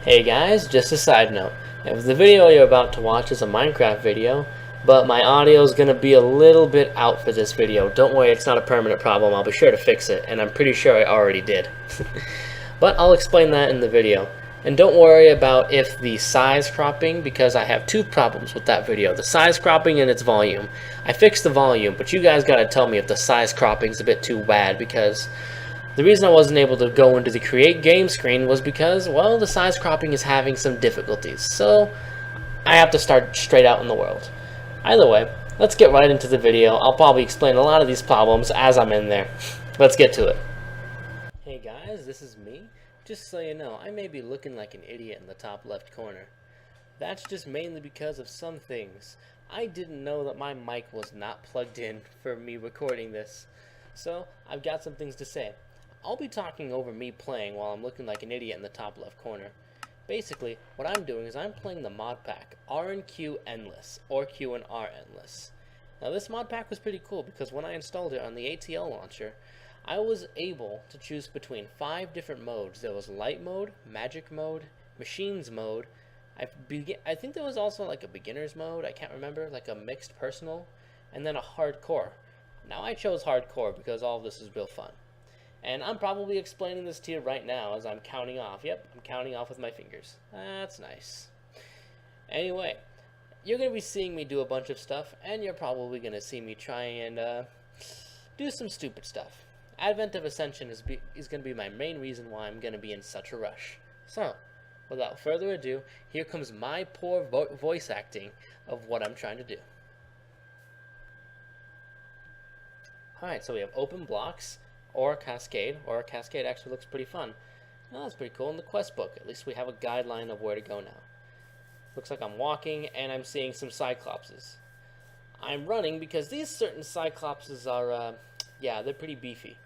Hey guys, just a side note. If the video you're about to watch is a Minecraft video, but my audio is going to be a little bit out for this video, don't worry, it's not a permanent problem. I'll be sure to fix it, and I'm pretty sure I already did. But I'll explain that in the video. And don't worry about if the size cropping, because I have two problems with that video. The size cropping and its volume. I fixed the volume, but you guys gotta tell me if the size cropping is a bit too bad, because the reason I wasn't able to go into the create game screen was because, well, the size cropping is having some difficulties. So I have to start straight out in the world. Either way, let's get right into the video. I'll probably explain a lot of these problems as I'm in there. Let's get to it. Hey guys, this is me. Just so you know, I may be looking like an idiot in the top left corner. That's just mainly because of some things. I didn't know that my mic was not plugged in for me recording this. So I've got some things to say. I'll be talking over me playing while I'm looking like an idiot in the top left corner. Basically, what I'm doing is I'm playing the mod pack R&Q Endless, or Q and R Endless. Now this mod pack was pretty cool because when I installed it on the ATL launcher, I was able to choose between 5 different modes. There was light mode, magic mode, machines mode. I think there was also like a beginner's mode, I can't remember, like a mixed personal, and then a hardcore. Now I chose hardcore because all of this is real fun. And I'm probably explaining this to you right now as I'm counting off. Yep, I'm counting off with my fingers. That's nice. Anyway, you're going to be seeing me do a bunch of stuff, and you're probably going to see me try and do some stupid stuff. Advent of Ascension is going to be my main reason why I'm going to be in such a rush. So, without further ado, here comes my poor voice acting of what I'm trying to do. Alright, so we have open blocks, or a cascade. Or a cascade actually looks pretty fun. Well, that's pretty cool in the quest book. At least we have a guideline of where to go now. Looks like I'm walking, and I'm seeing some cyclopses. I'm running because these certain cyclopses are, yeah, they're pretty beefy.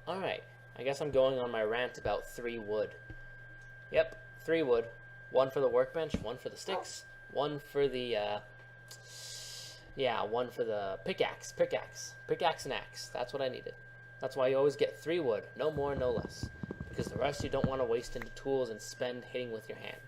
Alright, I guess I'm going on my rant about 3 wood. Yep, 3 wood. 1 for the workbench, 1 for the sticks, 1 for the, yeah, 1 for the pickaxe. Pickaxe and axe, that's what I needed. That's why you always get 3 wood, no more, no less. Because the rest you don't want to waste into tools and spend hitting with your hand.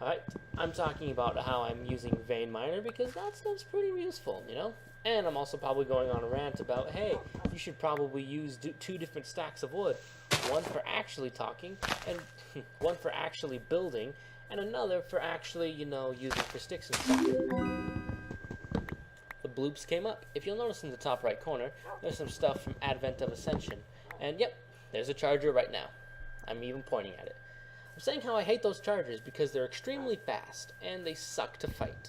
Alright, I'm talking about how I'm using vein miner because that stuff's pretty useful, you know? And I'm also probably going on a rant about, hey, you should probably use 2 different stacks of wood. 1 for actually talking, and 1 for actually building, and another for actually, you know, using for sticks and stuff. The bloops came up. If you'll notice in the top right corner, there's some stuff from Advent of Ascension. And yep, there's a charger right now. I'm even pointing at it. I'm saying how I hate those chargers because they're extremely fast, and they suck to fight.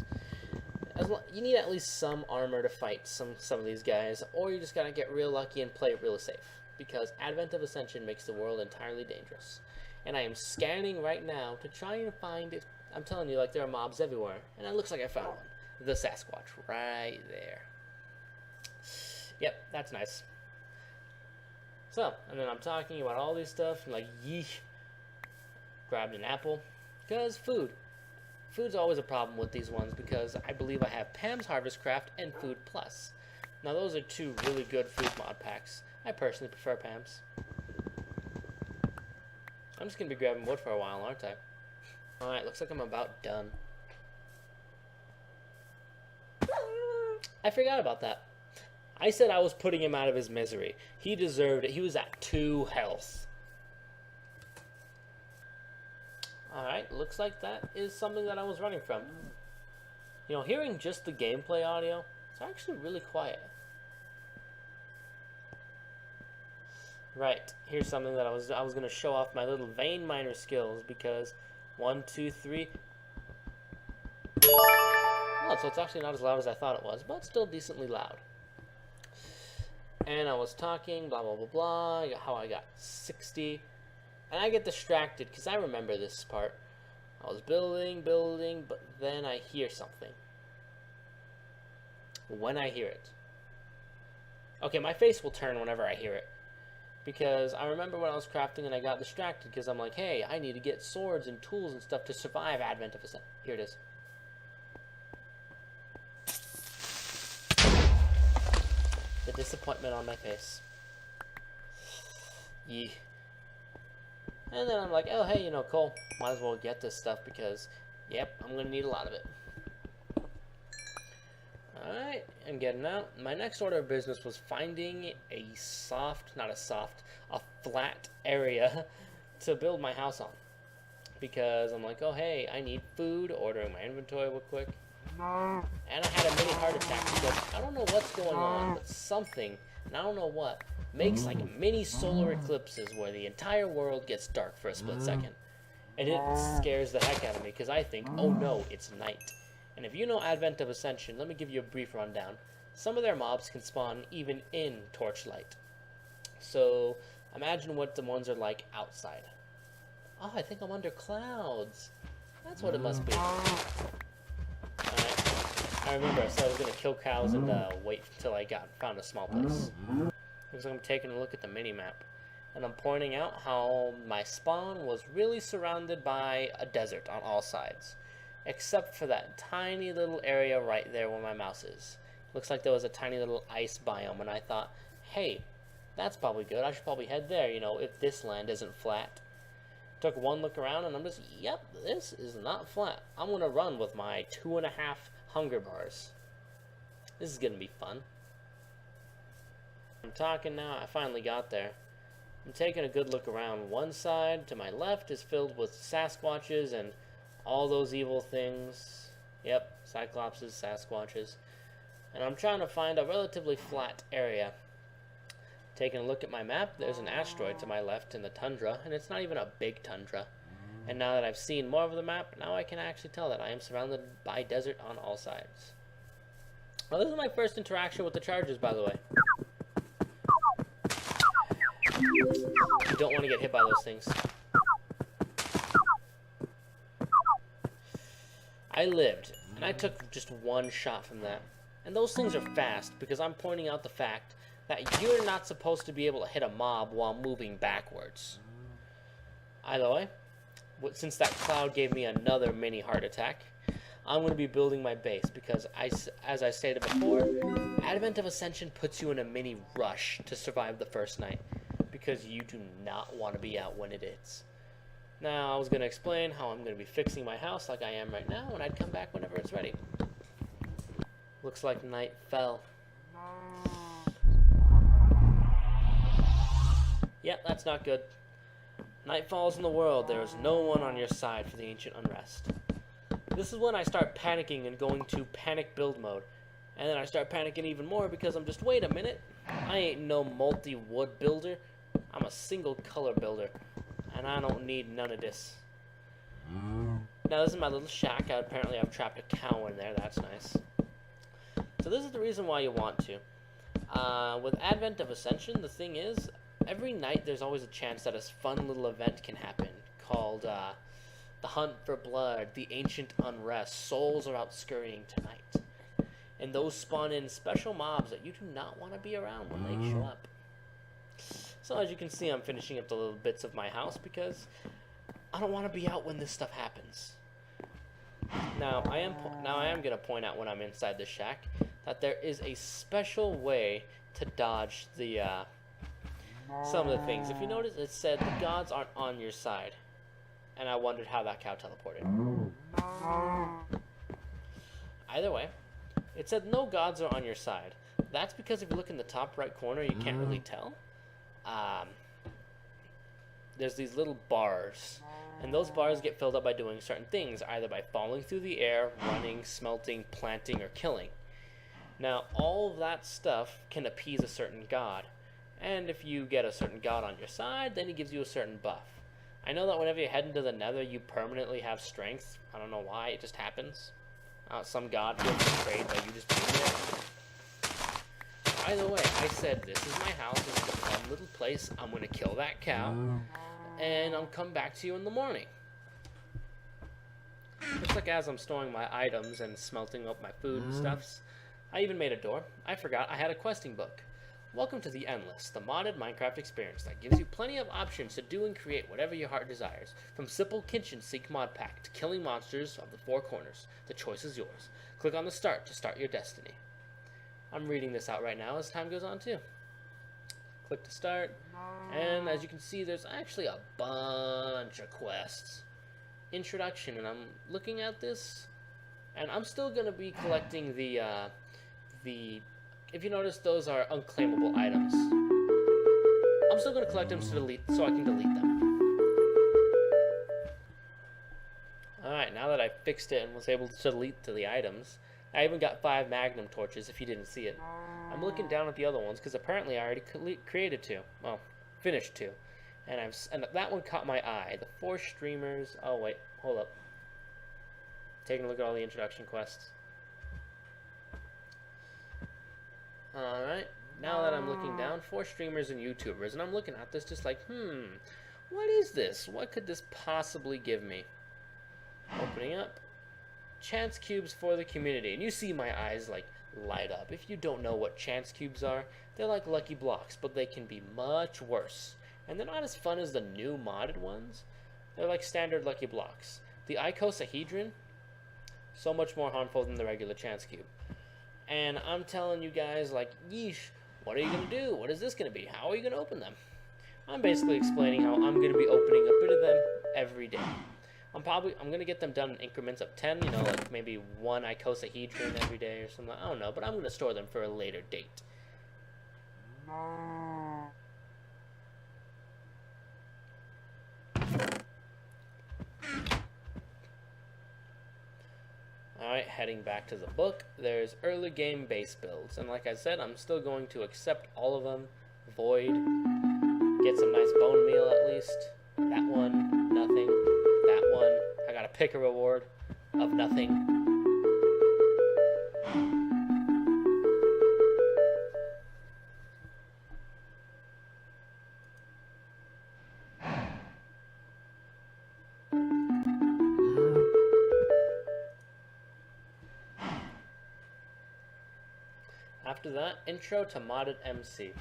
You need at least some armor to fight some of these guys, or you just gotta get real lucky and play it real safe, because Advent of Ascension makes the world entirely dangerous. And I am scanning right now to try and find it. I'm telling you, like, there are mobs everywhere, and it looks like I found one. The Sasquatch, right there. Yep, that's nice. So, and then I'm talking about all these stuff, and like, yeesh. Grabbed an apple, because food. Food's always a problem with these ones because I believe I have Pam's Harvest Craft and Food Plus. Now those are 2 really good food mod packs. I personally prefer Pam's. I'm just going to be grabbing wood for a while, aren't I? Alright, looks like I'm about done. I forgot about that. I said I was putting him out of his misery. He deserved it. He was at 2 health. Alright, looks like that is something that I was running from. You know, hearing just the gameplay audio, it's actually really quiet. Right, here's something that I was going to show off my little vein miner skills because 1, 2, 3. Oh, so it's actually not as loud as I thought it was, but still decently loud. And I was talking, blah, blah, blah, blah, how I got 60. And I get distracted because I remember this part. I was building, but then I hear something. When I hear it. Okay, my face will turn whenever I hear it. Because I remember when I was crafting and I got distracted because I'm like, hey, I need to get swords and tools and stuff to survive Advent of Ascension. Here it is. The disappointment on my face. Yee. And then I'm like, oh hey, you know, cool, might as well get this stuff because, yep, I'm gonna need a lot of it. Alright, I'm getting out. My next order of business was finding a flat area to build my house on. Because I'm like, oh hey, I need food, ordering my inventory real quick. And I had a mini heart attack because I don't know what's going on, but something, and I don't know what, makes like mini solar eclipses where the entire world gets dark for a split second. And it scares the heck out of me because I think, oh no, it's night. And if you know Advent of Ascension, let me give you a brief rundown. Some of their mobs can spawn even in torchlight. So imagine what the ones are like outside. Oh, I think I'm under clouds. That's what it must be. Alright. I remember I said I was going to kill cows and wait until I found a small place. Looks like I'm taking a look at the mini-map. And I'm pointing out how my spawn was really surrounded by a desert on all sides. Except for that tiny little area right there where my mouse is. Looks like there was a tiny little ice biome, and I thought, hey, that's probably good. I should probably head there, you know, if this land isn't flat. Took one look around, and I'm just, yep, this is not flat. I'm going to run with my 2.5 hunger bars. This is going to be fun. I'm talking now. I finally got there. I'm taking a good look around. One side to my left is filled with Sasquatches and all those evil things. Yep, Cyclopses, Sasquatches. And I'm trying to find a relatively flat area. Taking a look at my map, there's an asteroid to my left in the tundra, and it's not even a big tundra. And now that I've seen more of the map, now I can actually tell that I am surrounded by desert on all sides. Well, this is my first interaction with the chargers, by the way. You don't want to get hit by those things. I lived, and I took just one shot from that. And those things are fast, because I'm pointing out the fact that you're not supposed to be able to hit a mob while moving backwards. Either way, since that cloud gave me another mini heart attack, I'm going to be building my base, because as I stated before, Advent of Ascension puts you in a mini rush to survive the first night, because you do not want to be out when it is. Now, I was going to explain how I'm going to be fixing my house like I am right now, and I'd come back whenever it's ready. Looks like night fell. Yep, that's not good. Night falls in the world. There is no one on your side for the ancient unrest. This is when I start panicking and going to panic build mode. And then I start panicking even more because I'm just, wait a minute. I ain't no multi-wood builder. I'm a single color builder. And I don't need none of this. Now this is my little shack. Apparently I've trapped a cow in there. That's nice. So this is the reason why you want to. With Advent of Ascension, the thing is, every night there's always a chance that a fun little event can happen called the Hunt for Blood, the Ancient Unrest. Souls are out scurrying tonight. And those spawn in special mobs that you do not want to be around when they show up. So as you can see, I'm finishing up the little bits of my house because I don't want to be out when this stuff happens. Now I am going to point out when I'm inside the shack that there is a special way to dodge the some of the things. If you notice, it said the gods aren't on your side, and I wondered how that cow teleported. Either way, it said no gods are on your side. That's because if you look in the top right corner, you can't really tell. There's these little bars, and those bars get filled up by doing certain things, either by falling through the air, running, smelting, planting, or killing. Now, all of that stuff can appease a certain god, and if you get a certain god on your side, then he gives you a certain buff. I know that whenever you head into the nether, you permanently have strength. I don't know why, it just happens. Some god feels betrayed by you just being there. Either way, I said, this is my house, this is a fun little place, I'm going to kill that cow, and I'll come back to you in the morning. Looks like as I'm storing my items and smelting up my food and stuffs, I even made a door. I forgot I had a questing book. Welcome to the Endless, the modded Minecraft experience that gives you plenty of options to do and create whatever your heart desires. From simple kitchen sink mod pack to killing monsters of the four corners, the choice is yours. Click on the start to start your destiny. I'm reading this out right now as time goes on too. Click to start, and as you can see, there's actually a bunch of quests. Introduction, and I'm looking at this, and I'm still gonna be collecting the if you notice, those are unclaimable items. I'm still gonna collect them so I can delete them. Alright, now that I fixed it and was able to delete the items, I even got 5 magnum torches if you didn't see it. I'm looking down at the other ones because apparently I already created 2. Well, finished 2. And that one caught my eye. The 4 streamers. Oh wait, hold up. Taking a look at all the introduction quests. Alright, now that I'm looking down, 4 streamers and YouTubers, and I'm looking at this just like, what is this? What could this possibly give me? Opening up. Chance cubes for the community, and you see my eyes like light up. If you don't know what chance cubes are, they're like lucky blocks, but they can be much worse. And they're not as fun as the new modded ones. They're like standard lucky blocks. The icosahedron, so much more harmful than the regular chance cube. And I'm telling you guys, like, yeesh, what are you going to do? What is this going to be? How are you going to open them? I'm basically explaining how I'm going to be opening a bit of them every day. I'm going to get them done in increments of 10, you know, like maybe 1 icosahedron every day or something. I don't know, but I'm going to store them for a later date. Alright, heading back to the book, there's early game base builds, and like I said, I'm still going to accept all of them. Void, get some nice bone meal at least. That one, nothing. That one, I gotta pick a reward of nothing. After that, intro to modded MC.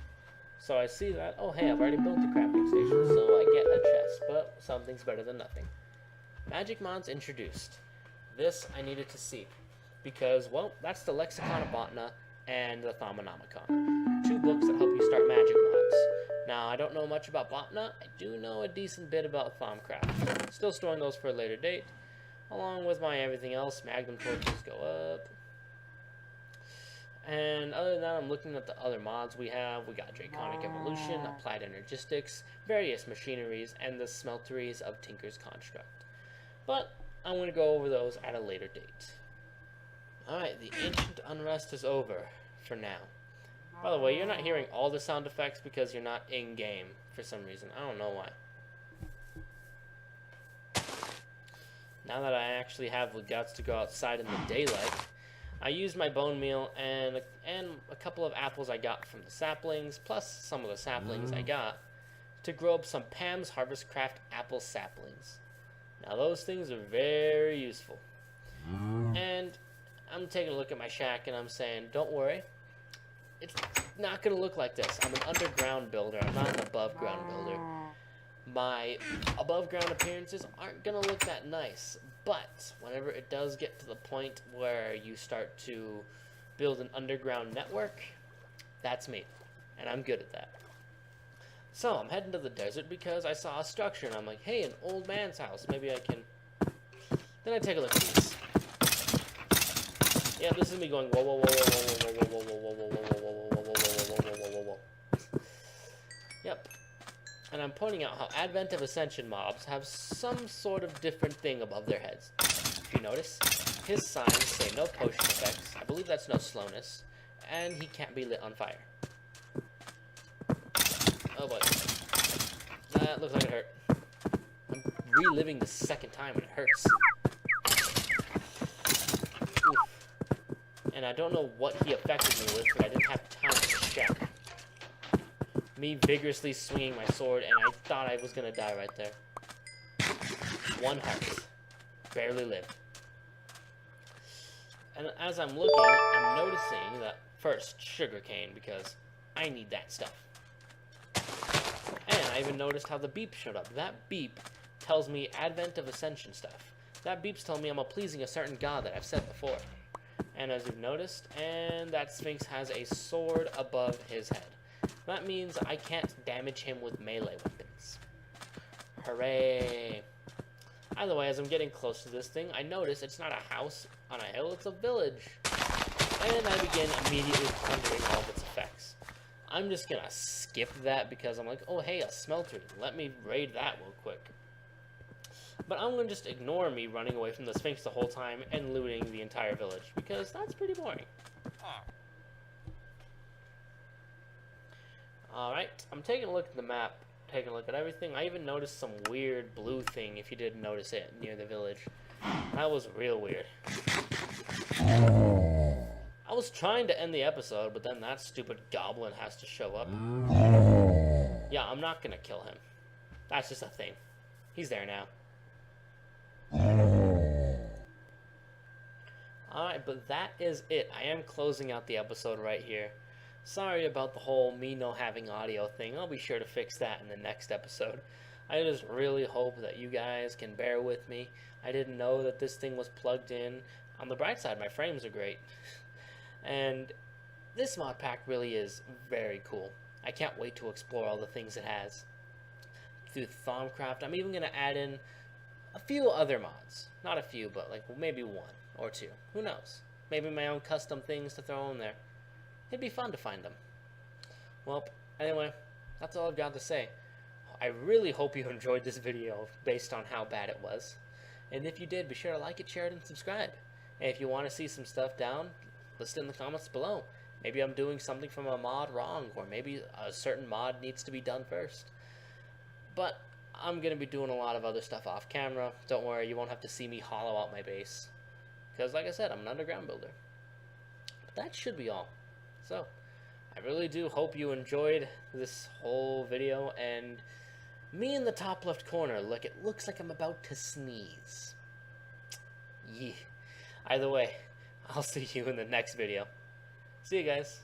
So I see that, oh hey, I've already built the crafting station, so I get a chest, but something's better than nothing. Magic mods introduced. This I needed to see, because, well, that's the Lexicon of Botna and the Thaumonomicon. 2 books that help you start magic mods. Now, I don't know much about Botna, I do know a decent bit about Thaumcraft. Still storing those for a later date. Along with my everything else, magnum torches go up. And other than that, I'm looking at the other mods we have. We got Draconic Evolution, Applied Energistics, various machineries, and the Smelteries of Tinker's Construct. But I'm going to go over those at a later date. Alright, the Ancient Unrest is over for now. By the way, you're not hearing all the sound effects because you're not in-game for some reason. I don't know why. Now that I actually have the guts to go outside in the daylight, I used my bone meal and a couple of apples I got from the saplings, plus some of the saplings I got, to grow up some Pam's Harvest Craft apple saplings. Now those things are very useful. And I'm taking a look at my shack and I'm saying, don't worry, it's not going to look like this. I'm an underground builder, I'm not an above ground builder. My above ground appearances aren't going to look that nice, but whenever it does get to the point where you start to build an underground network, that's me, and I'm good at that. So I'm heading to the desert because I saw a structure and I'm like, hey, an old man's house, maybe I can... Then I take a look at these. Yeah, this is me going whoa whoa whoa whoa whoa whoa whoa whoa whoa whoa whoa whoa whoa whoa whoa whoa whoa. Yep. And I'm pointing out how Advent of Ascension mobs have some sort of different thing above their heads. If you notice, his signs say no potion effects, I believe that's no slowness, and he can't be lit on fire. Oh boy. That looks like it hurt. I'm reliving the second time and it hurts. Oof. And I don't know what he affected me with, but I didn't have time to check. Me vigorously swinging my sword, and I thought I was gonna die right there. 1 heart. Barely lived. And as I'm looking, I'm noticing that first, sugarcane, because I need that stuff. And I even noticed how the beep showed up. That beep tells me Advent of Ascension stuff. That beep's telling me I'm pleasing a certain god that I've said before. And as you've noticed, and that Sphinx has a sword above his head. That means I can't damage him with melee weapons. Hooray! Either way, as I'm getting close to this thing, I notice it's not a house on a hill, it's a village. And I begin immediately plundering all of its effects. I'm just gonna skip that because I'm like, oh hey, a smeltery. Let me raid that real quick. But I'm gonna just ignore me running away from the Sphinx the whole time and looting the entire village, because that's pretty boring. Alright, I'm taking a look at the map, taking a look at everything. I even noticed some weird blue thing, if you didn't notice it, near the village. That was real weird. I was trying to end the episode, but then that stupid goblin has to show up. Yeah, I'm not gonna kill him. That's just a thing. He's there now. Alright, but that is it. I am closing out the episode right here. Sorry about the whole me no having audio thing. I'll be sure to fix that in the next episode. I just really hope that you guys can bear with me. I didn't know that this thing was plugged in. On the bright side, my frames are great. And this mod pack really is very cool. I can't wait to explore all the things it has. Through Thaumcraft, I'm even going to add in a few other mods. Not a few, but like maybe one or two. Who knows? Maybe my own custom things to throw in there. It'd be fun to find them. Well, anyway, that's all I've got to say. I really hope you enjoyed this video based on how bad it was. And if you did, be sure to like it, share it, and subscribe. And if you want to see some stuff down, list it in the comments below. Maybe I'm doing something from a mod wrong, or maybe a certain mod needs to be done first. But I'm going to be doing a lot of other stuff off camera. Don't worry, you won't have to see me hollow out my base. Because like I said, I'm an underground builder. But that should be all. So, I really do hope you enjoyed this whole video, and me in the top left corner, look, it looks like I'm about to sneeze. Yeah. Either way, I'll see you in the next video. See you guys.